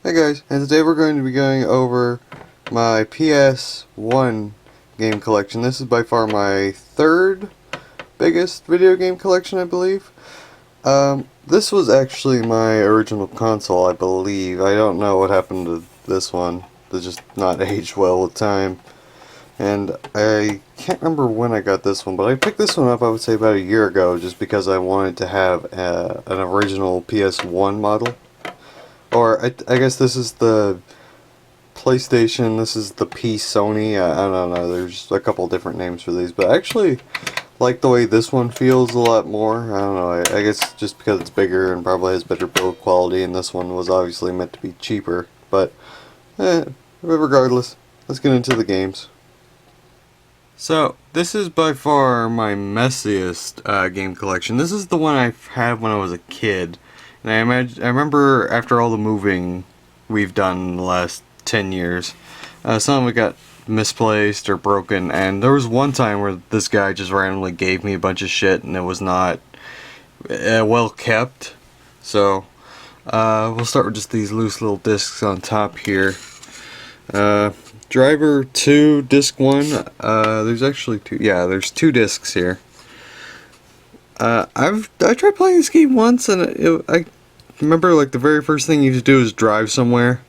Hey guys, and today we're going to be going over my PS1 game collection. This is by far my third biggest video game collection, I believe. This was actually my original console, I believe. I don't know what happened to this one. It's just not aged well with time. And I can't remember when I got this one, but I picked this one up, I would say, about a year ago, just because I wanted to have an original PS1 model. Or, I guess this is the PlayStation, this is the P Sony, I don't know, there's a couple different names for these, but I actually like the way this one feels a lot more. I don't know, I guess just because it's bigger and probably has better build quality, and this one was obviously meant to be cheaper, but regardless, let's get into the games. So, this is by far my messiest game collection. This is the one I had when I was a kid. And I remember after all the moving we've done in the last 10 years, some of it got misplaced or broken, and there was one time where this guy just randomly gave me a bunch of shit and it was not well kept. So, we'll start with just these loose little discs on top here. Driver 2, disc 1, there's actually two, yeah, there's two discs here. I tried playing this game once, and I remember like the very first thing you have to do is drive somewhere.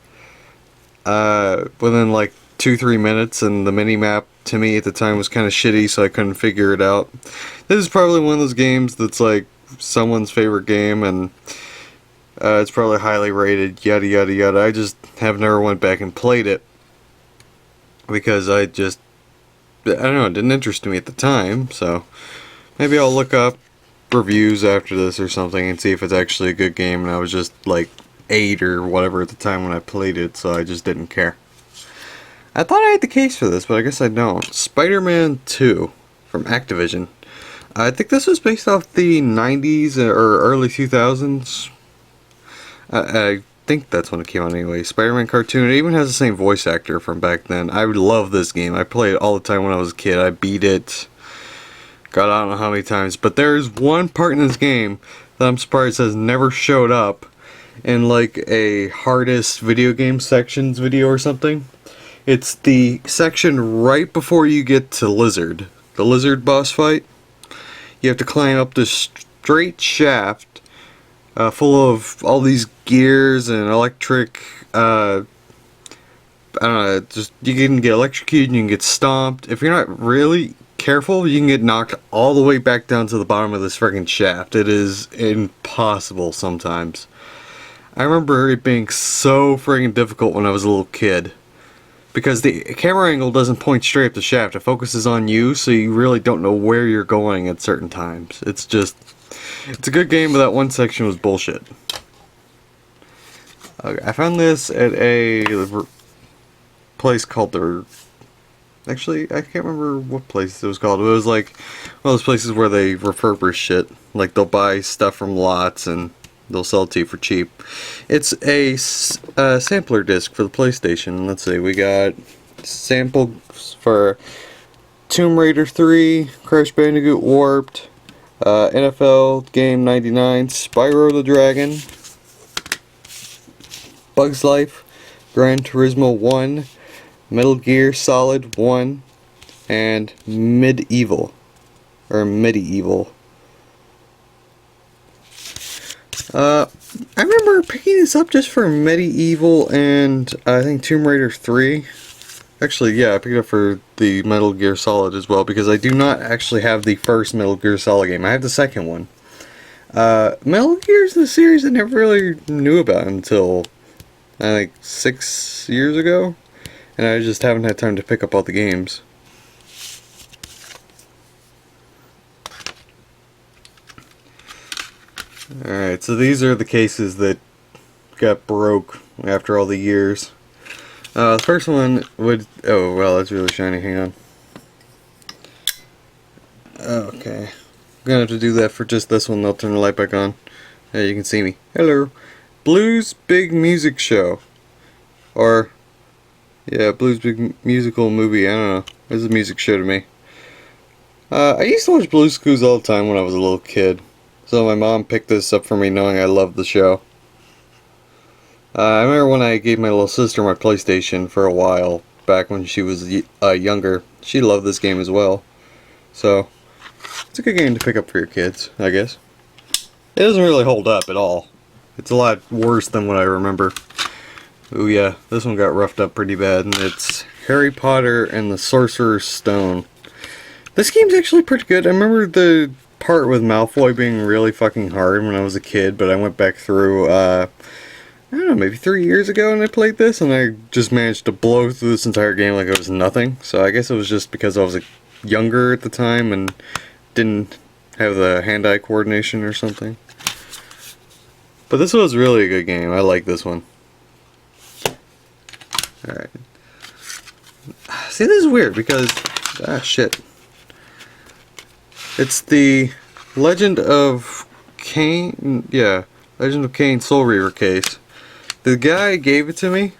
Within like 2-3 minutes, and the mini map to me at the time was kind of shitty, so I couldn't figure it out. This is probably one of those games that's like someone's favorite game, and it's probably highly rated. Yada yada yada. I just have never went back and played it because I don't know, it didn't interest me at the time. So maybe I'll look up reviews after this or something and see if it's actually a good game, and I was just like 8 or whatever at the time when I played it, so I just didn't care. I thought I had the case for this, but I guess I don't. Spider-Man 2 from Activision. I think this was based off the 90s or early 2000s. I think that's when it came out anyway. Spider-Man cartoon. It even has the same voice actor from back then. I would love this game. I played it all the time when I was a kid. I beat it. God, I don't know how many times, but there's one part in this game that I'm surprised has never showed up in like a hardest video game sections video or something. It's the section right before you get to Lizard, the Lizard boss fight. You have to climb up this straight shaft full of all these gears and electric, I don't know, just you can get electrocuted and you can get stomped. If you're not really careful, you can get knocked all the way back down to the bottom of this freaking shaft. It is impossible sometimes. I remember it being so freaking difficult when I was a little kid, because the camera angle doesn't point straight up the shaft. It focuses on you, so you really don't know where you're going at certain times. It's a good game, but that one section was bullshit. Okay, I found this at a place called actually, I can't remember what place it was called. It was like one of those places where they refurbish shit. Like, they'll buy stuff from lots and they'll sell it to you for cheap. It's a sampler disc for the PlayStation. Let's see, we got samples for Tomb Raider 3, Crash Bandicoot Warped, NFL Game 99, Spyro the Dragon, Bugs Life, Gran Turismo 1, Metal Gear Solid 1, and Medieval. I remember picking this up just for Medieval and I think Tomb Raider 3. Actually, yeah, I picked it up for the Metal Gear Solid as well, because I do not actually have the first Metal Gear Solid game. I have the second one. Metal Gear's the series I never really knew about until, I think, 6 years ago. And I just haven't had time to pick up all the games. Alright, so these are the cases that got broke after all the years. The first one would... Oh, well, that's really shiny. Hang on. Okay. I'm gonna have to do that for just this one. I'll turn the light back on. There, you can see me. Hello. Blues Big Music Show. Or... yeah, Blues Big Musical Movie, I don't know. It's a music show to me. I used to watch Blue's Clues all the time when I was a little kid. So my mom picked this up for me knowing I loved the show. I remember when I gave my little sister my PlayStation for a while, back when she was younger. She loved this game as well. So, it's a good game to pick up for your kids, I guess. It doesn't really hold up at all. It's a lot worse than what I remember. Oh yeah, this one got roughed up pretty bad, and it's Harry Potter and the Sorcerer's Stone. This game's actually pretty good. I remember the part with Malfoy being really fucking hard when I was a kid, but I went back through, I don't know, maybe 3 years ago and I played this, and I just managed to blow through this entire game like it was nothing. So I guess it was just because I was younger at the time and didn't have the hand-eye coordination or something. But this was really a good game. I like this one. Alright. See, this is weird because... shit. It's the Legend of Kain... Yeah. Legend of Kain Soul Reaver case. The guy gave it to me,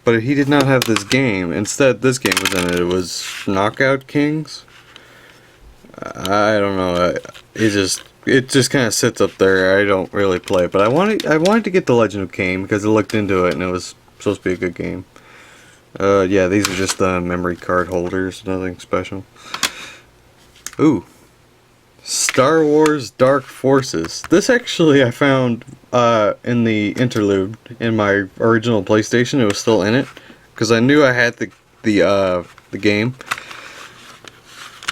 but he did not have this game. Instead, this game was in it. It was Knockout Kings. I don't know. It just kind of sits up there. I don't really play it, but I wanted to get the Legend of Kain because I looked into it and it was supposed to be a good game. Yeah, these are just the memory card holders. Nothing special. Ooh. Star Wars Dark Forces. This actually I found in the interlude in my original PlayStation. It was still in it because I knew I had the game,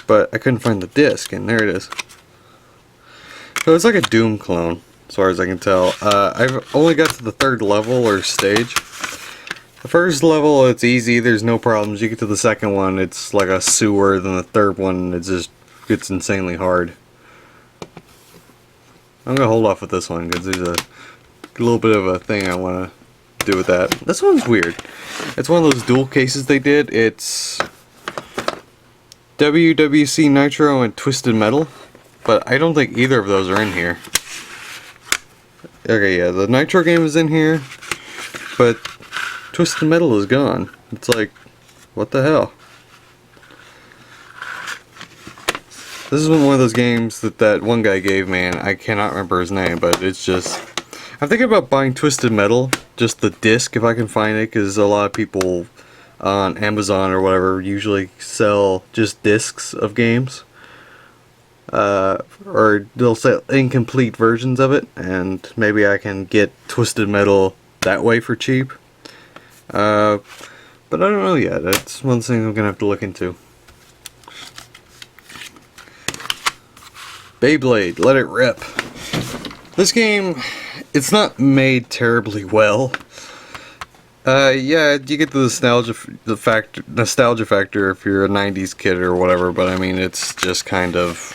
but I couldn't find the disc, and there it is. So it's like a Doom clone, as far as I can tell. I've only got to the 3rd level or stage. The first level, it's easy. There's no problems. You get to the second one, it's like a sewer. Then the third one, it just gets insanely hard. I'm gonna hold off with this one because there's a little bit of a thing I want to do with that. This one's weird. It's one of those dual cases they did. It's WWC Nitro and Twisted Metal, but I don't think either of those are in here. Okay, yeah, the Nitro game is in here, but Twisted Metal is gone. It's like, what the hell? This is one of those games that one guy gave me, and I cannot remember his name, but it's just... I'm thinking about buying Twisted Metal, just the disc, if I can find it, because a lot of people on Amazon or whatever usually sell just discs of games. Or they'll sell incomplete versions of it, and maybe I can get Twisted Metal that way for cheap. But I don't know yet. That's one thing I'm gonna have to look into. Beyblade, Let It Rip. This game, it's not made terribly well. Yeah, you get the nostalgia factor if you're a 90s kid or whatever, but I mean, it's just kind of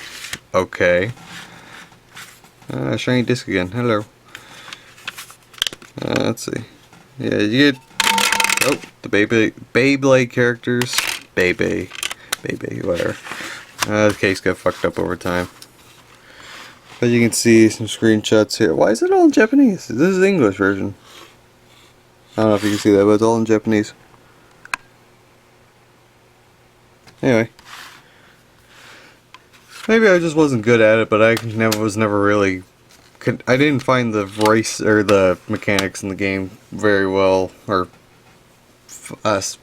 okay. Shiny disc again, hello. Let's see. Yeah, you get, oh, the Beyblade characters. Beyblade, whatever. The case got fucked up over time. But you can see some screenshots here. Why is it all in Japanese? This is the English version. I don't know if you can see that, but it's all in Japanese. Anyway. Maybe I just wasn't good at it, but I was never really... I didn't find the race or the mechanics in the game very well, or fleshed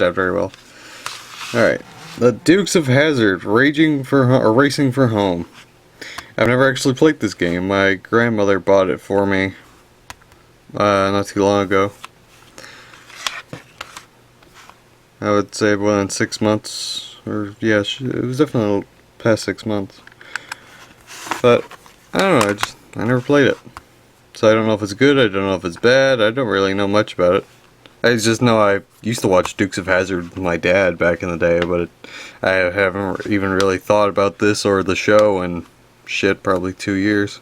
out very well. Alright. The Dukes of Hazzard, Racing for Home. I've never actually played this game. My grandmother bought it for me not too long ago. I would say within 6 months, or yeah, it was definitely past 6 months. But I don't know. I never played it, so I don't know if it's good. I don't know if it's bad. I don't really know much about it. I just know I used to watch Dukes of Hazzard with my dad back in the day, but I haven't even really thought about this or the show in shit, probably 2 years.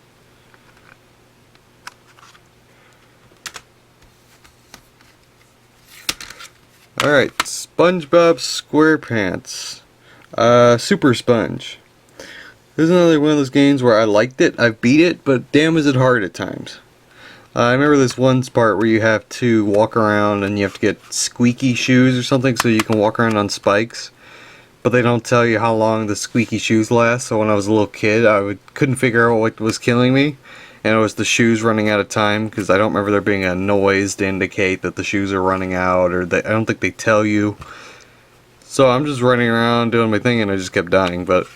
Alright, SpongeBob SquarePants. Super Sponge. This is another one of those games where I liked it, I beat it, but damn is it hard at times. I remember this one part where you have to walk around and you have to get squeaky shoes or something so you can walk around on spikes. But they don't tell you how long the squeaky shoes last, so when I was a little kid, couldn't figure out what was killing me. and it was the shoes running out of time, because I don't remember there being a noise to indicate that the shoes are running out, or I don't think they tell you. So I'm just running around doing my thing, and I just kept dying. But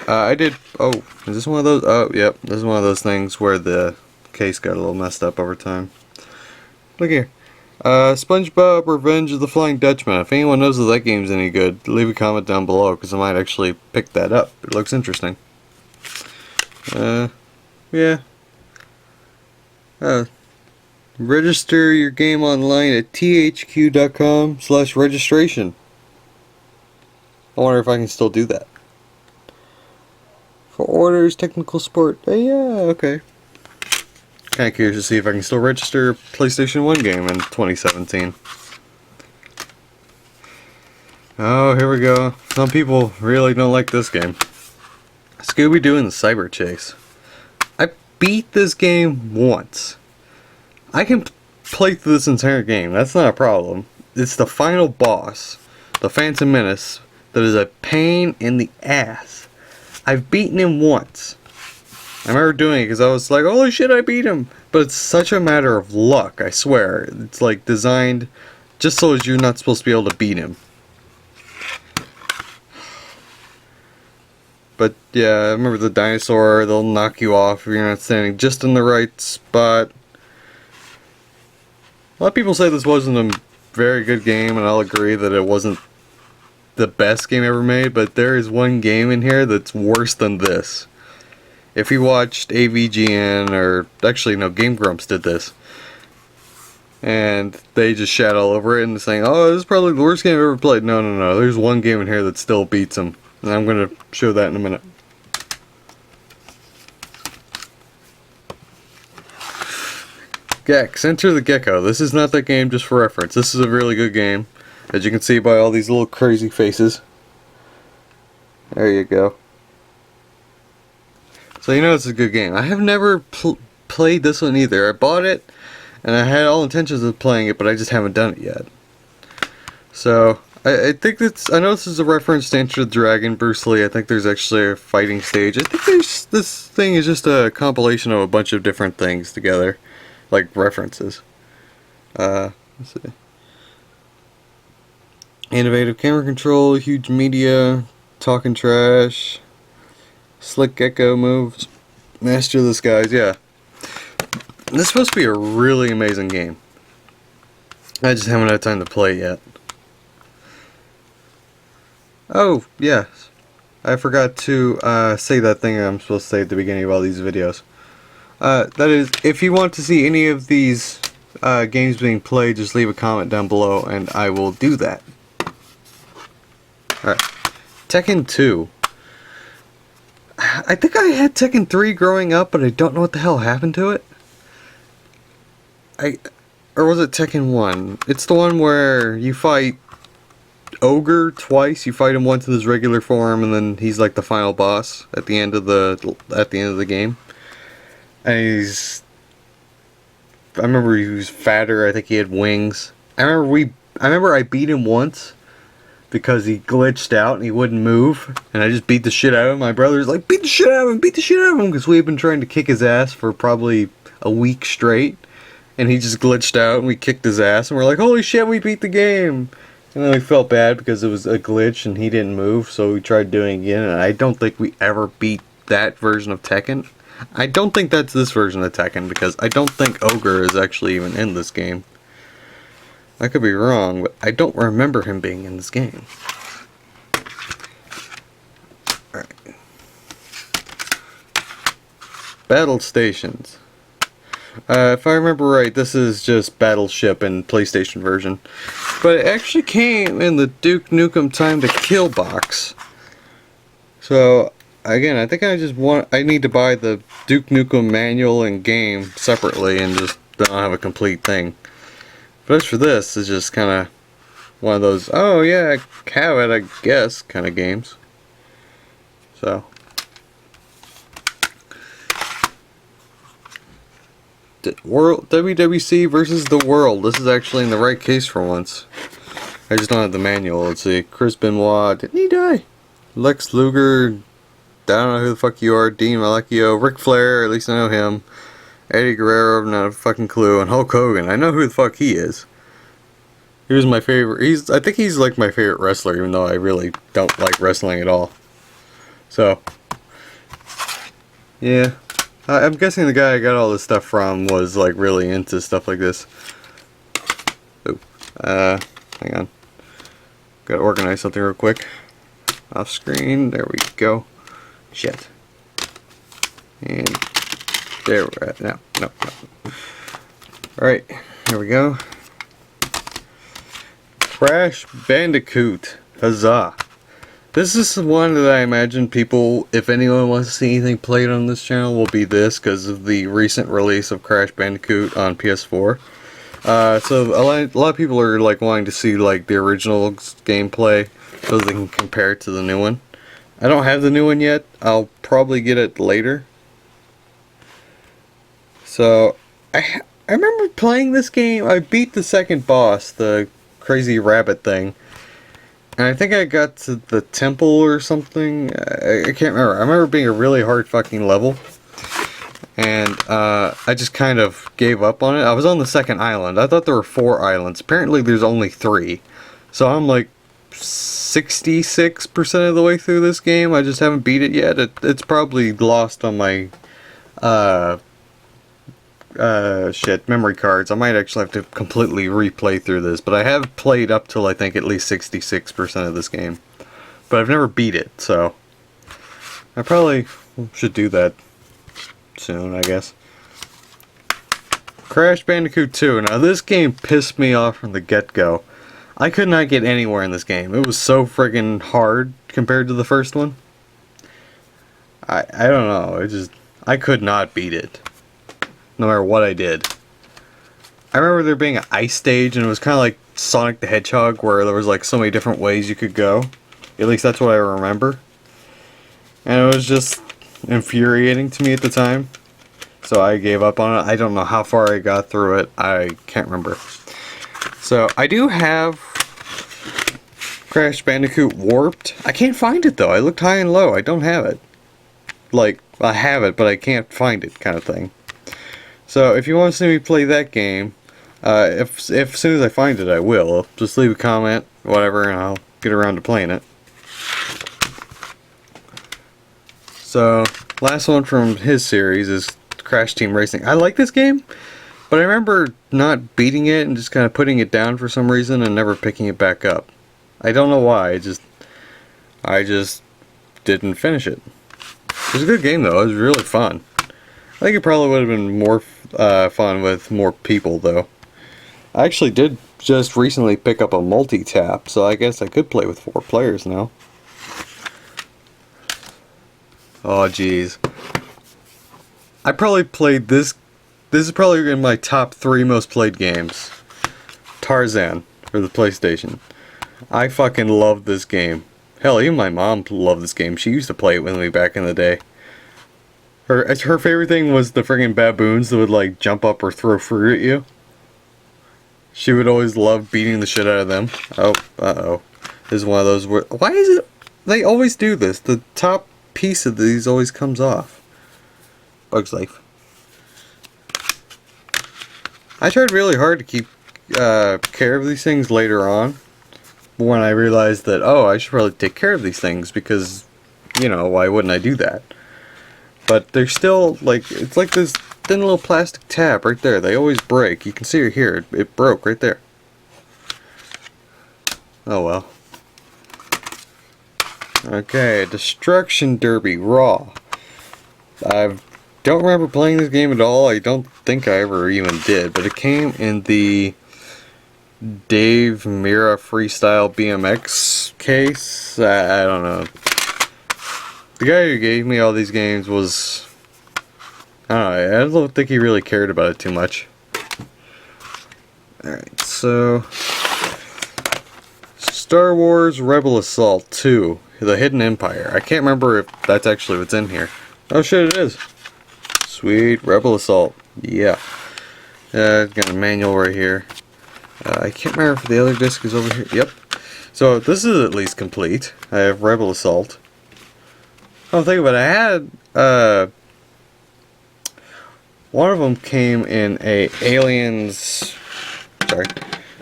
I did. Oh, is this one of those? Oh, yep. This is one of those things where the case got a little messed up over time. Look here. SpongeBob Revenge of the Flying Dutchman. If anyone knows if that game's any good, leave a comment down below, because I might actually pick that up. It looks interesting. Yeah. Register your game online at thq.com/registration. I wonder if I can still do that. For orders, technical support. Yeah, okay. Kinda curious to see if I can still register a PlayStation 1 game in 2017. Oh, here we go. Some people really don't like this game. Scooby-Doo and the Cyber Chase. I beat this game once. I can play through this entire game. That's not a problem. It's the final boss, the Phantom Menace, that is a pain in the ass. I've beaten him once. I remember doing it because I was like, holy shit, I beat him. But it's such a matter of luck, I swear. It's like designed just so as you're not supposed to be able to beat him. But yeah, I remember the dinosaur, they'll knock you off if you're not standing just in the right spot. A lot of people say this wasn't a very good game, and I'll agree that it wasn't the best game ever made, but there is one game in here that's worse than this. If you watched AVGN, or actually no, Game Grumps did this, and they just shat all over it and saying, oh, this is probably the worst game I've ever played. No, there's one game in here that still beats them, and I'm going to show that in a minute. Gex, Enter the Gecko. This is not that game, just for reference. This is a really good game, as you can see by all these little crazy faces. There you go. So you know it's a good game. I have never played this one either. I bought it, and I had all intentions of playing it, but I just haven't done it yet. So I think it's. I know this is a reference to Enter the Dragon, Bruce Lee. I think there's actually a fighting stage. I think this thing is just a compilation of a bunch of different things together, like references. Let's see. Innovative camera control, huge media, talking trash. Slick Gecko moves. Master of the Skies, yeah. This is supposed to be a really amazing game. I just haven't had time to play it yet. Oh, yes. I forgot to say that thing I'm supposed to say at the beginning of all these videos. That is, if you want to see any of these games being played, just leave a comment down below and I will do that. Alright. Tekken 2. I think I had Tekken 3 growing up, but I don't know what the hell happened to it. Or was it Tekken 1? It's the one where you fight Ogre twice. You fight him once in his regular form, and then he's like the final boss at the end of the game. And I remember he was fatter. I think he had wings. I remember I beat him once because he glitched out and he wouldn't move, and I just beat the shit out of him. My brother's like, beat the shit out of him, because we had been trying to kick his ass for probably a week straight, and he just glitched out and we kicked his ass, and we're like, holy shit, we beat the game. And then we felt bad because it was a glitch and he didn't move, so we tried doing it again, and I don't think we ever beat that version of Tekken. I don't think that's this version of Tekken, because I don't think Ogre is actually even in this game. I could be wrong, but I don't remember him being in this game. Alright. Battle Stations. If I remember right, this is just Battleship in PlayStation version. But it actually came in the Duke Nukem Time to Kill box. So, again, I think I need to buy the Duke Nukem manual and game separately and just don't have a complete thing. But as for this, it's just kind of one of those, oh yeah, I have it, I guess, kind of games. So. WWC versus the World. This is actually in the right case for once. I just don't have the manual. Let's see. Chris Benoit. Didn't he die? Lex Luger. I don't know who the fuck you are. Dean Malecchio. Ric Flair. At least I know him. Eddie Guerrero, not a fucking clue. And Hulk Hogan, I know who the fuck he is. He was my favorite. I think he's like my favorite wrestler, even though I really don't like wrestling at all. So, yeah. I'm guessing the guy I got all this stuff from was like really into stuff like this. Oh, hang on. Gotta organize something real quick. Off screen, there we go. Shit. And there we're at. No. Alright, here we go. Crash Bandicoot. Huzzah. This is one that I imagine people, if anyone wants to see anything played on this channel, will be this, because of the recent release of Crash Bandicoot on PS4. So a lot of people are like wanting to see like the original gameplay so they can compare it to the new one. I don't have the new one yet. I'll probably get it later. So I remember playing this game. I beat the second boss, the crazy rabbit thing. And I think I got to the temple or something. I can't remember. I remember being a really hard fucking level. And I just kind of gave up on it. I was on the second island. I thought there were 4 islands. Apparently there's only 3. So I'm like 66% of the way through this game. I just haven't beat it yet. It's probably lost on my memory cards. I might actually have to completely replay through this. But I have played up till I think at least 66% of this game. But I've never beat it, so I probably should do that soon, I guess. Crash Bandicoot 2. Now this game pissed me off from the get-go. I could not get anywhere in this game. It was so friggin' hard compared to the first one. I don't know. I could not beat it. No matter what I did. I remember there being an ice stage, and it was kind of like Sonic the Hedgehog, where there was like so many different ways you could go. At least that's what I remember. And it was just infuriating to me at the time, so I gave up on it. I don't know how far I got through it. I can't remember. So I do have Crash Bandicoot Warped. I can't find it though. I looked high and low. I don't have it. Like, I have it, but I can't find it, kind of thing. So if you want to see me play that game, if as soon as I find it, I will. Just leave a comment, whatever, and I'll get around to playing it. So, last one from his series is Crash Team Racing. I like this game, but I remember not beating it and just kind of putting it down for some reason and never picking it back up. I don't know why, I just didn't finish it. It was a good game though, it was really fun. I think it probably would have been more fun with more people though. I actually did just recently pick up a multi-tap, so I guess I could play with 4 players now. Oh jeez. I probably played this. This is probably in my top 3 most played games. Tarzan for the PlayStation. I fucking love this game. Hell, even my mom loved this game. She used to play it with me back in the day. Her favorite thing was the friggin' baboons that would like jump up or throw fruit at you. She would always love beating the shit out of them. Oh, uh-oh. This is one of those where... Why is it... They always do this. The top piece of these always comes off. Bug's Life. I tried really hard to keep care of these things later on. But when I realized that, oh, I should probably take care of these things because, you know, why wouldn't I do that? But they're still, like, it's like this thin little plastic tab right there. They always break. You can see it here. It broke right there. Oh well. Okay, Destruction Derby Raw. I don't remember playing this game at all. I don't think I ever even did. But it came in the Dave Mira Freestyle BMX case. I don't know. The guy who gave me all these games was... I don't think he really cared about it too much. Alright, so... Star Wars Rebel Assault 2, The Hidden Empire. I can't remember if that's actually what's in here. Oh shit, it is. Sweet, Rebel Assault. Yeah. Got a manual right here. I can't remember if the other disc is over here. Yep. So this is at least complete. I have Rebel Assault. Oh, think about it. I had One of them came in a Aliens... Sorry,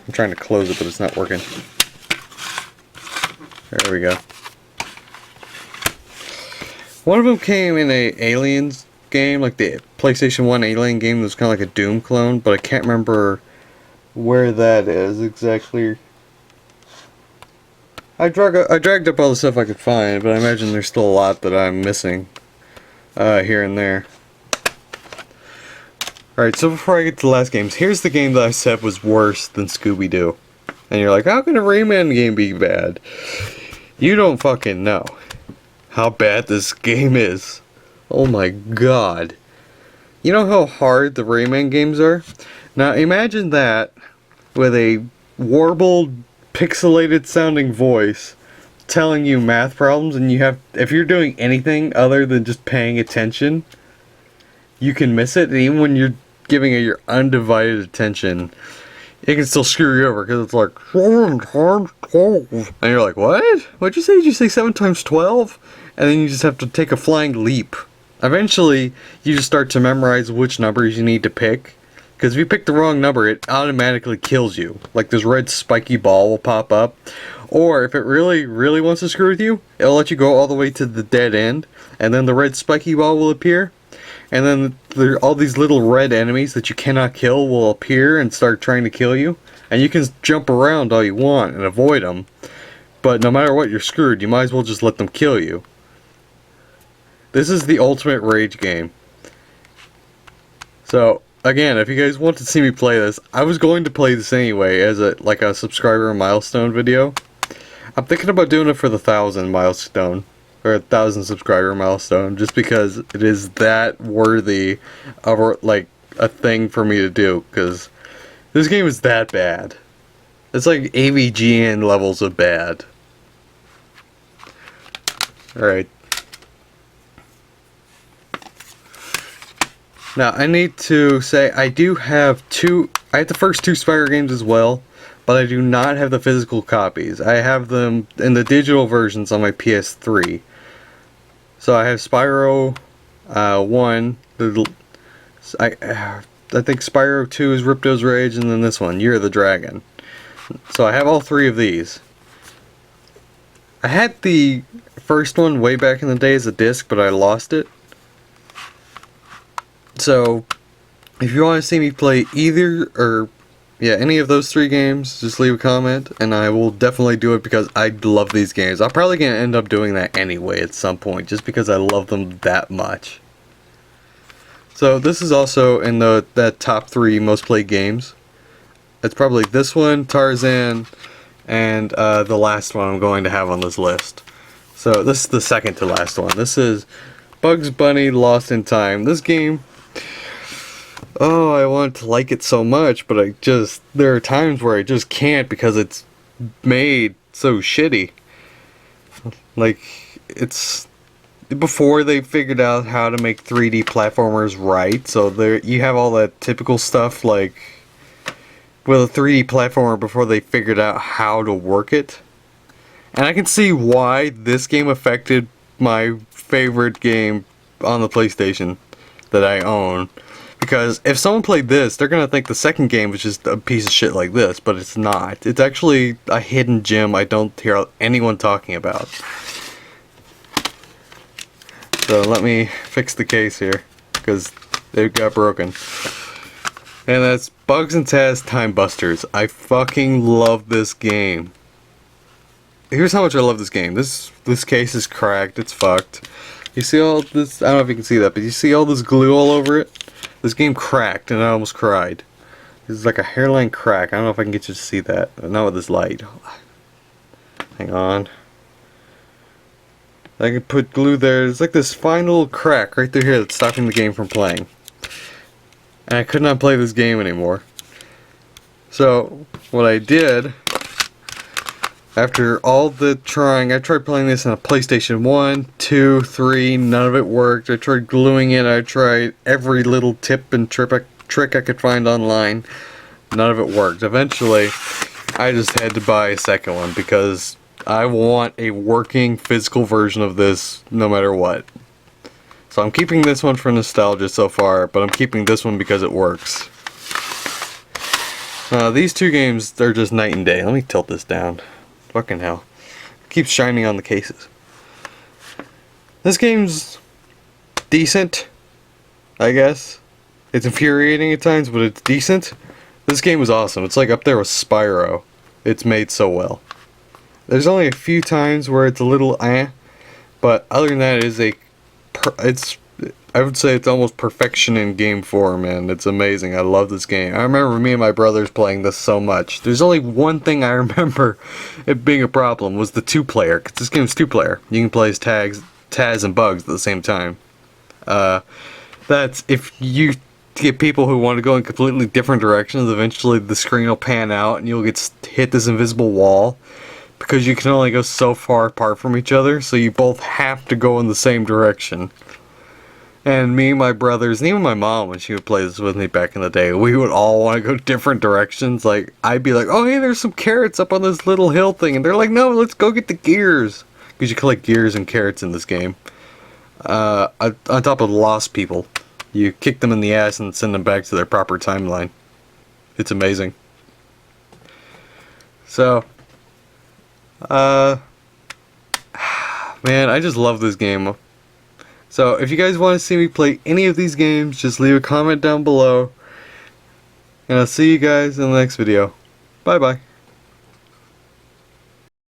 I'm trying to close it, but it's not working. There we go. One of them came in a Aliens game, like the PlayStation 1 Alien game that was kind of like a Doom clone, but I can't remember where that is exactly. I dragged up all the stuff I could find, but I imagine there's still a lot that I'm missing here and there. Alright, so before I get to the last games, here's the game that I said was worse than Scooby-Doo. And you're like, how can a Rayman game be bad? You don't fucking know how bad this game is. Oh my god. You know how hard the Rayman games are? Now imagine that with a warbled, pixelated sounding voice telling you math problems, and you have, if you're doing anything other than just paying attention, you can miss it, and even when you're giving it your undivided attention, it can still screw you over, because it's like 7 times 12. And you're like, what? What'd you say? Did you say 7 times 12? And then you just have to take a flying leap. Eventually, you just start to memorize which numbers you need to pick. Because if you pick the wrong number, it automatically kills you. Like this red spiky ball will pop up. Or if it really, really wants to screw with you, it'll let you go all the way to the dead end. And then the red spiky ball will appear. And then all these little red enemies that you cannot kill will appear and start trying to kill you. And you can jump around all you want and avoid them. But no matter what, you're screwed. You might as well just let them kill you. This is the ultimate rage game. So, again, if you guys want to see me play this, I was going to play this anyway as a subscriber milestone video. I'm thinking about doing it for the 1,000 milestone. Or 1,000 subscriber milestone, just because it is that worthy of like a thing for me to do, because this game is that bad. It's like AVGN levels of bad. Alright. Now I need to say I do have I have the first 2 Spyro games as well, but I do not have the physical copies. I have them in the digital versions on my PS3. So I have Spyro 1, I think Spyro 2 is Ripto's Rage, and then this one, Year of the Dragon. So I have all 3 of these. I had the first one way back in the day as a disc, but I lost it. So, if you want to see me play either, or any of those 3 games, just leave a comment, and I will definitely do it because I love these games. I'm probably going to end up doing that anyway at some point, just because I love them that much. So this is also in that top 3 most played games. It's probably this one, Tarzan, and the last one I'm going to have on this list. So this is the second to last one. This is Bugs Bunny Lost in Time. This game... Oh, I want to like it so much, but there are times where I just can't because it's made so shitty. Like, it's before they figured out how to make 3D platformers right, so you have all that typical stuff like with a 3D platformer before they figured out how to work it. And I can see why this game affected my favorite game on the PlayStation that I own. Because if someone played this, they're going to think the second game was just a piece of shit like this, but it's not. It's actually a hidden gem I don't hear anyone talking about. So let me fix the case here, because it got broken. And that's Bugs and Taz Time Busters. I fucking love this game. Here's how much I love this game. This case is cracked, it's fucked. You see all this, I don't know if you can see that, but you see all this glue all over it? This game cracked and I almost cried. This is like a hairline crack. I don't know if I can get you to see that. Not with this light. Hang on. I can put glue there. It's like this fine little crack right through here that's stopping the game from playing. And I could not play this game anymore. So, what I did, after all the trying, I tried playing this on a PlayStation 1, 2, 3, none of it worked. I tried gluing it, I tried every little tip and trick I could find online. None of it worked. Eventually, I just had to buy a second one because I want a working physical version of this no matter what. So I'm keeping this one for nostalgia so far, but I'm keeping this one because it works. These two games, they're just night and day. Let me tilt this down. Fucking hell. It keeps shining on the cases. This game's decent, I guess. It's infuriating at times, but it's decent. This game was awesome. It's like up there with Spyro. It's made so well. There's only a few times where it's a little but other than that, I would say it's almost perfection in game form, and it's amazing. I love this game. I remember me and my brothers playing this so much. There's only one thing I remember it being a problem, was the 2-player, because this game's 2-player. You can play as Taz and Bugs at the same time. That's if you get people who want to go in completely different directions. Eventually the screen will pan out and you'll hit this invisible wall, because you can only go so far apart from each other, so you both have to go in the same direction. And me and my brothers, and even my mom, when she would play this with me back in the day, we would all want to go different directions. Like, I'd be like, oh hey, there's some carrots up on this little hill thing, and they're like, no, let's go get the gears, because you collect gears and carrots in this game. On top of the lost people, you kick them in the ass and send them back to their proper timeline. It's amazing. So, man, I just love this game. So, if you guys want to see me play any of these games, just leave a comment down below. And I'll see you guys in the next video. Bye bye.